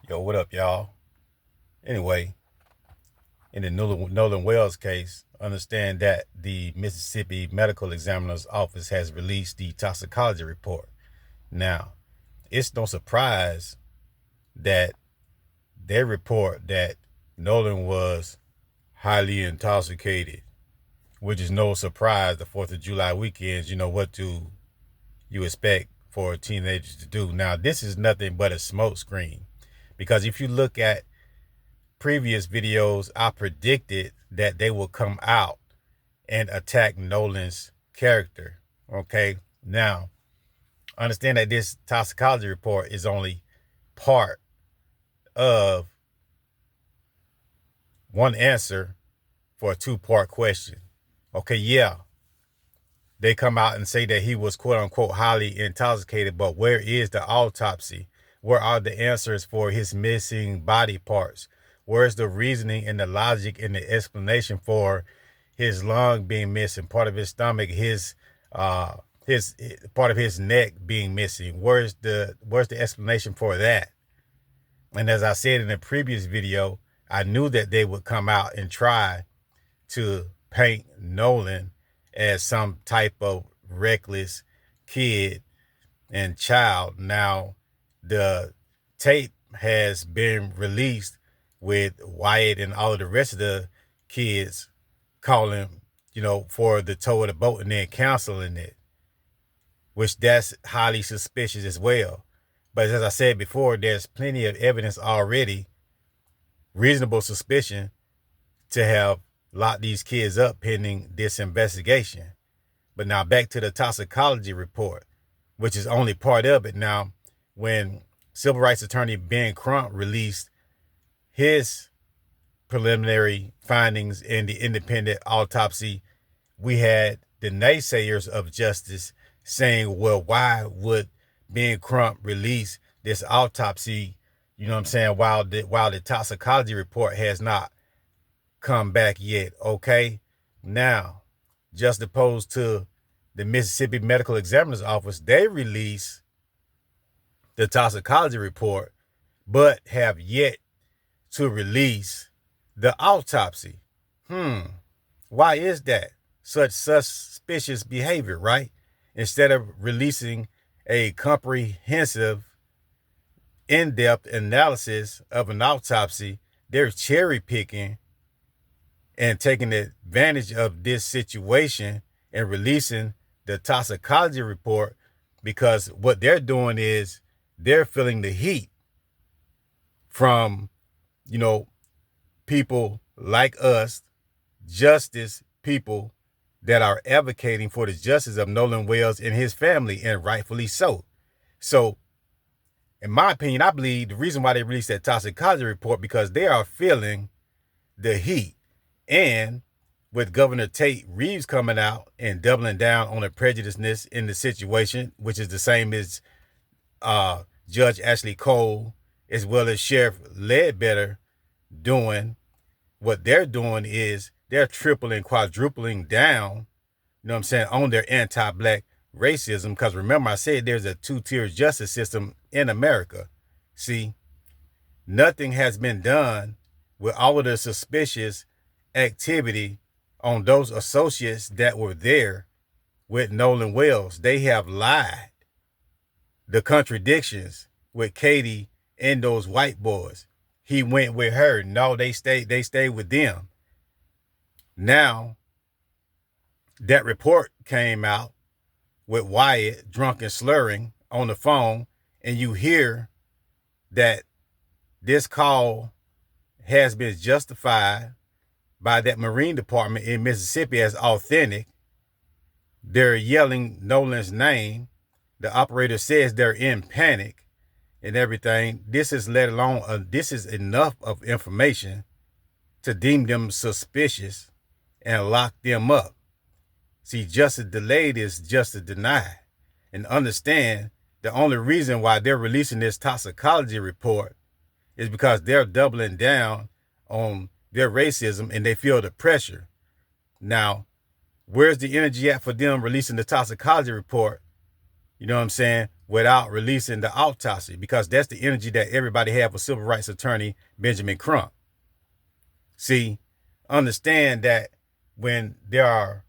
Yo, what up, y'all? Anyway, in the Nolan Wells case, understand that the Mississippi Medical Examiner's Office has released the toxicology report. Now, it's no surprise that they report that Nolan was highly intoxicated, which is no surprise. The 4th of July weekends, you know what you expect for teenagers to do. Now, this is nothing but a smokescreen, because if you look at previous videos, I predicted that they will come out and attack Nolan's character. Okay. Now, understand that this toxicology report is only part of one answer for a two-part question. Okay. Yeah. They come out and say that he was quote unquote highly intoxicated, but where is the autopsy? Where are the answers for his missing body parts? Where's the reasoning and the logic and the explanation for his lung being missing, part of his stomach, his part of his neck being missing? Where's the explanation for that? And as I said in the previous video, I knew that they would come out and try to paint Nolan as some type of reckless kid and child. Now, the tape has been released with Wyatt and all of the rest of the kids calling, for the tow of the boat and then canceling it, which that's highly suspicious as well. But as I said before, there's plenty of evidence already, reasonable suspicion to have locked these kids up pending this investigation. But now back to the toxicology report, which is only part of it. Now, when civil rights attorney Ben Crump released his preliminary findings in the independent autopsy, we had the naysayers of justice saying, well, why would Ben Crump release this autopsy, while the toxicology report has not come back yet? Okay. Now, just opposed to the Mississippi Medical Examiner's Office, they release the toxicology report, but have yet to release the autopsy. Why is that? Such suspicious behavior, right? Instead of releasing a comprehensive, in-depth analysis of an autopsy, they're cherry picking and taking advantage of this situation and releasing the toxicology report, because what they're doing is they're feeling the heat from, people like us, justice people that are advocating for the justice of Nolan Wells and his family, and rightfully so. So, in my opinion, I believe the reason why they released that toxicology report, because they are feeling the heat. And with Governor Tate Reeves coming out and doubling down on the prejudiceness in the situation, which is the same as Judge Ashley Cole, as well as Sheriff Ledbetter doing, what they're doing is they're tripling, quadrupling down, on their anti-black racism. Because remember, I said there's a two-tier justice system in America. See, nothing has been done with all of the suspicious activity on those associates that were there with Nolan Wells. They have lied. The contradictions with Katie and those white boys. He went with her. No, they stayed with them. Now, that report came out with Wyatt drunk and slurring on the phone, and you hear that this call has been justified by that Marine Department in Mississippi as authentic. They're yelling Nolan's name. The operator says they're in panic and everything. This is this is enough of information to deem them suspicious and lock them up. See, justice delayed is justice denied. And understand, the only reason why they're releasing this toxicology report is because they're doubling down on their racism and they feel the pressure. Now, where's the energy at for them releasing the toxicology report? You know what I'm saying? without releasing the autopsy, because that's the energy that everybody had for civil rights attorney Benjamin Crump. See, understand that when there are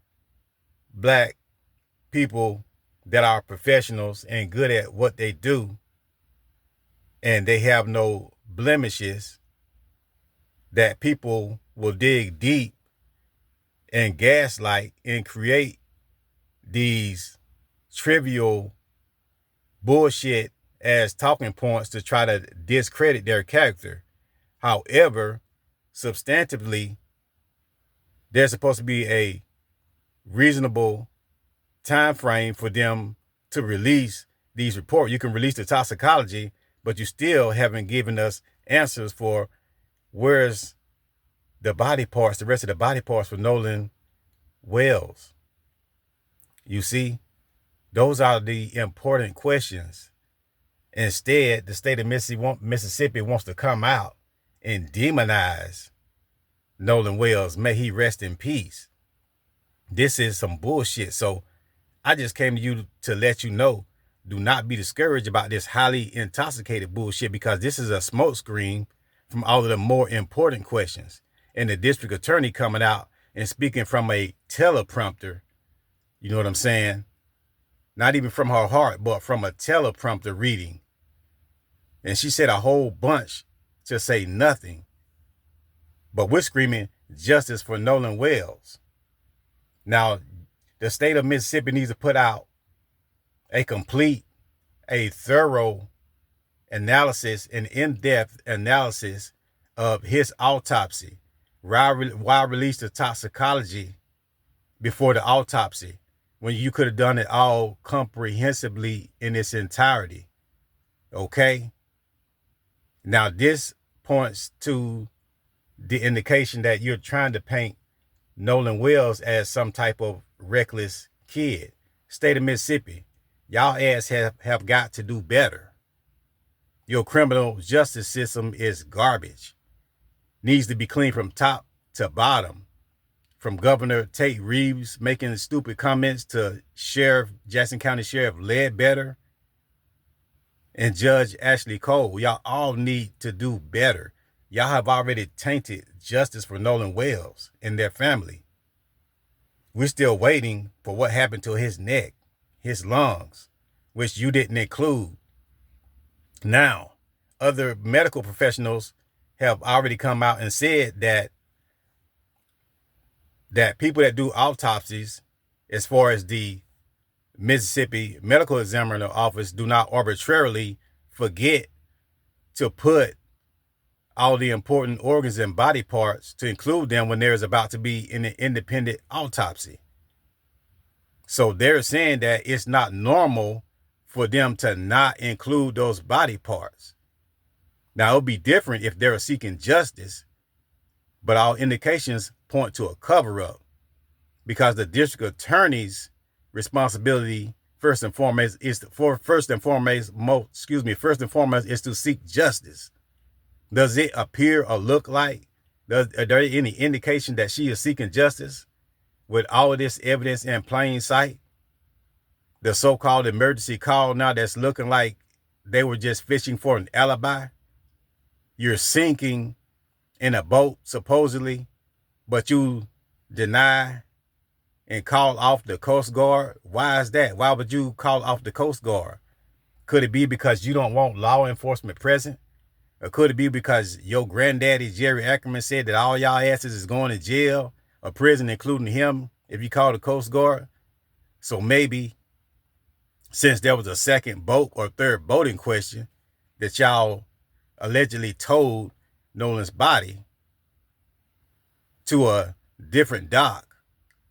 black people that are professionals and good at what they do, and they have no blemishes, that people will dig deep and gaslight and create these trivial bullshit as talking points to try to discredit their character. However, substantively, there's supposed to be a reasonable time frame for them to release these reports. You can release the toxicology, but you still haven't given us answers for where's the body parts, the rest of the body parts for Nolan Wells. You see, those are the important questions. Instead, the state of Mississippi wants to come out and demonize Nolan Wells. May he rest in peace. This is some bullshit. So I just came to you to let you know, do not be discouraged about this highly intoxicated bullshit, because this is a smokescreen from all of the more important questions. And the district attorney coming out and speaking from a teleprompter, you know what I'm saying? Not even from her heart, but from a teleprompter reading. And she said a whole bunch to say nothing. But we're screaming justice for Nolan Wells. Now, the state of Mississippi needs to put out a complete, a thorough analysis, an in-depth analysis of his autopsy. Why release the toxicology before the autopsy when you could have done it all comprehensively in its entirety? Okay? Now, this points to the indication that you're trying to paint Nolan Wells as some type of reckless kid. State of Mississippi, y'all ass have got to do better. Your criminal justice system is garbage. Needs to be cleaned from top to bottom. From Governor Tate Reeves making stupid comments to Jackson County Sheriff Ledbetter and Judge Ashley Cole. Y'all all need to do better. Y'all have already tainted justice for Nolan Wells and their family. We're still waiting for what happened to his neck, his lungs, which you didn't include. Now, other medical professionals have already come out and said that people that do autopsies, as far as the Mississippi Medical Examiner Office, do not arbitrarily forget to put all the important organs and body parts to include them when there is about to be an independent autopsy. So they're saying that it's not normal for them to not include those body parts. Now, it'll be different if they're seeking justice, but all indications point to a cover-up, because the district attorney's responsibility first and foremost is to seek justice. Does it appear or look like, are there any indication that she is seeking justice with all of this evidence in plain sight? The so-called emergency call now that's looking like they were just fishing for an alibi. You're sinking in a boat, supposedly, but you deny and call off the Coast Guard. Why is that? Why would you call off the Coast Guard? Could it be because you don't want law enforcement present? Or could it be because your granddaddy, Jerry Ackerman, said that all y'all asses is going to jail or prison, including him, if you call the Coast Guard? So maybe, since there was a second boat or third boat in question, that y'all allegedly towed Nolan's body to a different dock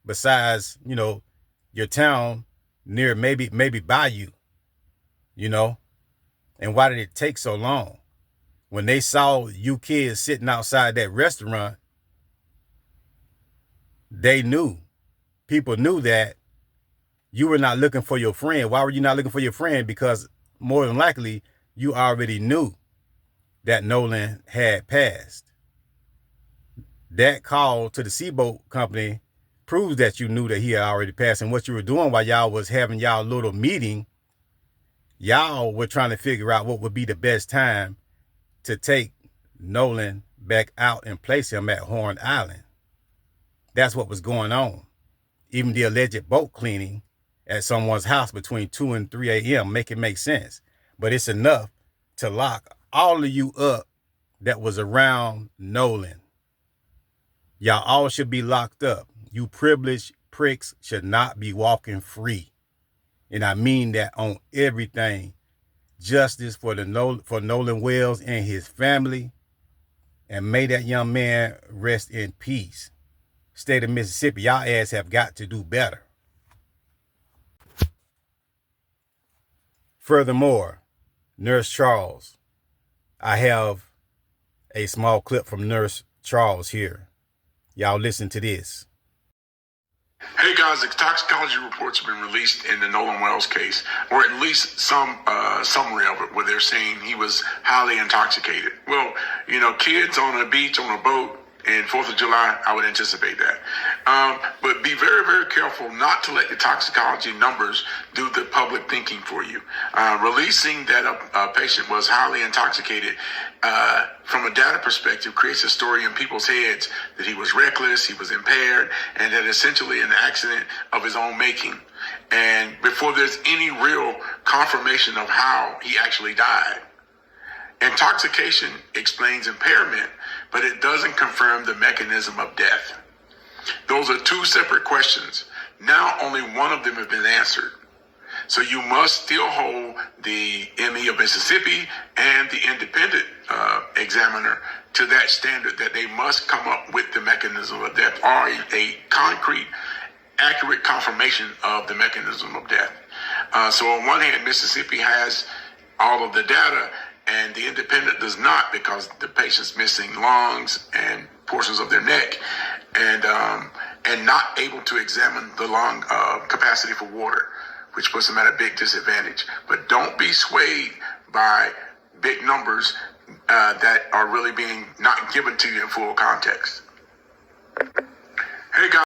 besides, your town near maybe Bayou, And why did it take so long? When they saw you kids sitting outside that restaurant, people knew that you were not looking for your friend. Why were you not looking for your friend? Because more than likely, you already knew that Nolan had passed. That call to the Seaboat Company proves that you knew that he had already passed. And what you were doing while y'all was having y'all little meeting Y'all were trying to figure out what would be the best time to take Nolan back out and place him at Horn Island. That's what was going on. Even the alleged boat cleaning at someone's house between 2 and 3 a.m. make sense. But it's enough to lock all of you up that was around Nolan. Y'all all should be locked up. You privileged pricks should not be walking free. And I mean that on everything. Justice for Nolan Wells and his family. And may that young man rest in peace. State of Mississippi, y'all ass have got to do better. Furthermore, Nurse Charles, I have a small clip from Nurse Charles here. Y'all listen to this. Hey guys, the toxicology reports have been released in the Nolan Wells case, or at least some summary of it, where they're saying he was highly intoxicated. Well, you know, kids on a beach, on a boat, and 4th of July, I would anticipate that. But be very, very careful not to let the toxicology numbers do the public thinking for you. Releasing that a patient was highly intoxicated from a data perspective creates a story in people's heads that he was reckless, he was impaired, and that essentially an accident of his own making. And before there's any real confirmation of how he actually died. Intoxication explains impairment, but it doesn't confirm the mechanism of death. Those are two separate questions. Now only one of them has been answered. So you must still hold the ME of Mississippi and the independent examiner to that standard that they must come up with the mechanism of death, or a concrete, accurate confirmation of the mechanism of death. So on one hand, Mississippi has all of the data, and the independent does not, because the patient's missing lungs and portions of their neck, and not able to examine the lung capacity for water, which puts them at a big disadvantage. But don't be swayed by big numbers that are really being not given to you in full context. Hey guys.